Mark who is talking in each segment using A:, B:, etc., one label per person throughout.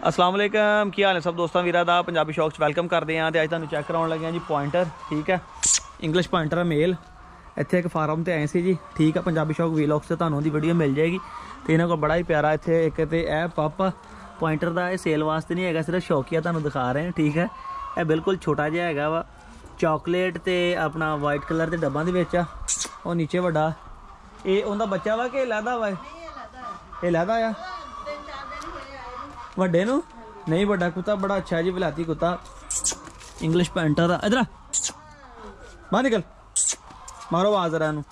A: अस्सलाम वालेकुम, की हाल है सब दोस्तों वीरा दा पंजाबी शौक वेलकम करते हैं। तो अज तुहानू चैक कराउण लगे जी पॉइंटर, ठीक है, इंग्लिश पॉइंटर है मेल। इत्थे एक फार्म ते आए सी जी, ठीक है, पंजाबी शौक वीलॉग्स से तुहानू दी वीडियो मिल जाएगी। तो इन्हों को बड़ा ही प्यारा इत्थे एक तो यह पप पॉइंटर का सेल वास्ते नहीं है, सिर्फ शौकिया तुहानू दिखा रहे हैं, ठीक है। यह बिल्कुल छोटा जिहा हैगा वा, चॉकलेट तो अपना वाइट कलर के डब्बा दे विच आ, और नीचे वड्डा ये उनका बच्चा वा कि लैदा वा, ये लैदा आ वड्डे नू नहीं, बड़ा कुत्ता बड़ा अच्छा है जी, विलायती कुत्ता इंग्लिश पॉइंटर। इधर बाहर निकल, मारो आवाज जरा इनू।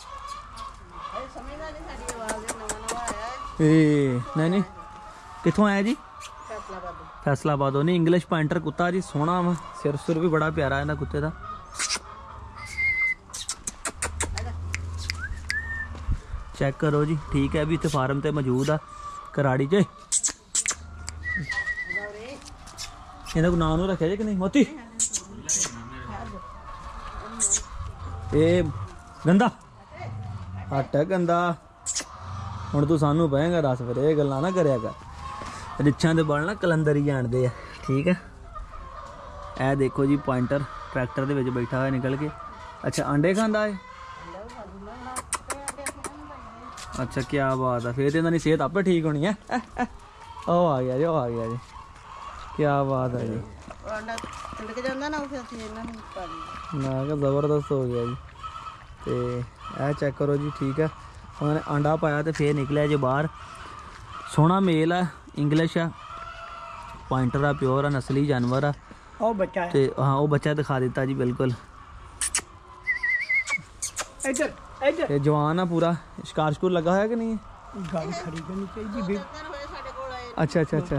A: नहीं नहीं कितों आया जी? फैसलाबाद। नहीं इंग्लिश पॉइंटर कुत्ता जी, सोहना वा, सिर सुर भी बड़ा प्यारा है ना कुत्ते का। चेक करो जी, ठीक है, अभी इतने फार्म ते मौजूद आ कराड़ी च। इन्हें को नाम रखे जे कि नहीं मोती? ये गंदा हट है गंदा, हुण तू सानू पएगा दस फिर ये गल्लां ना करया कर, रिच्छां दे बल ना कलंदर ही जानदे आ, ठीक है। ए देखो जी पॉइंटर ट्रैक्टर दे विच बैठा हुआ निकल के। अच्छा अंडे खांदा है, अच्छा क्या बात है, फिर तो इन्होंने सेहत आपे ठीक होनी है। ओ आ गया जी, ओ आ गया जी, क्या बात है जी, ना जबरदस्त हो गया जी। तो यह चेक करो जी, ठीक है, उन्होंने अंडा पाया तो फिर निकलिया जी बाहर। सोहना मेल है, इंग्लिश है, पॉइंटर है, प्योर है, नस्ली जानवर है। तो हाँ वो बच्चा दिखा दिता जी, बिल्कुल जवान है पूरा। शिकार शिकुर लगा है कि नहीं? अच्छा अच्छा अच्छा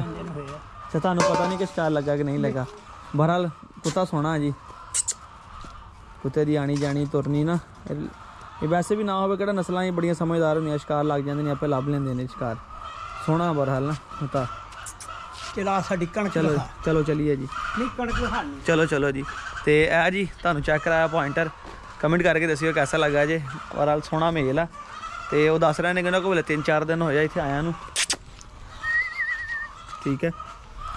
A: अच्छा, तुहानू पता नहीं कि शिकार लगा कि नहीं लगा। बहरहाल कुत्ता सोहना है जी, कुत्ते की आनी जानी तुरनी ना, ये वैसे भी ना हो कि नस्लां ही बड़ियां समझदार होंदियां, शिकार लग जाते हैं, आपे लभ लेंदे ने शिकार। सोहना बहरहाल ना कुत्ता। चलो चलो चलिए जी, चलो चलो जी। तो यह जी तुहानू चेक कराया पॉइंटर, कमेंट करके दसियो कैसा लगा जे। बहरहाल सोहना मेल है। तो वह दस रहे हैं कि उन्होंने को 3-4 दिन हो जाए इतने आया नू, ठीक है।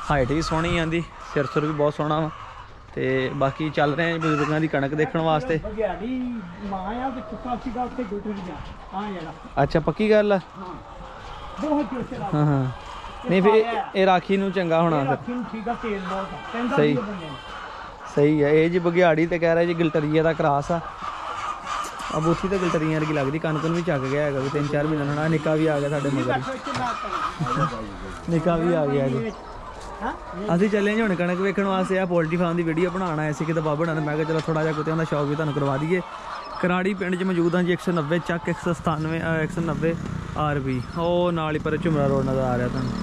A: हाइट भी सोहनी आँदी, सिर सुर भी बहुत सोहना वा। तो बाकी चल रहे हैं बजुर्गों की कणक देखने वास्ते। अच्छा पक्की गल है, हाँ हाँ, नहीं फिर ये राखी नू चंगा होना फिर, सही सही है। ये जी बघियाड़ी तो कह रहा जी गिलटरिए का क्रास आ, अब उसी तो गिलटरिया वर्गी लगती, कनक भी चक गया है 3-4 महीने होना। निक्का भी आ गया साढ़े मगर, निक्का भी आ गया जी। असीं चले जी हुण कणक वेखण वास्ते, आ पोल्ट्री फार्म की वीडियो बनाना आए सी कि दबा बनाना, मैं चलो थोड़ा जिहा कुत्तियां दा शौक भी तुहानूं करवा दईए। कराड़ी पिंड च मौजूद हाँ जी, 190 ਚੱਕ 197 190 RB। ਉਹ ਨਾਲ ਹੀ ਪਰ ਝੁਮਰਾ ਰੋਡ नज़र आ रहा तुहानूं।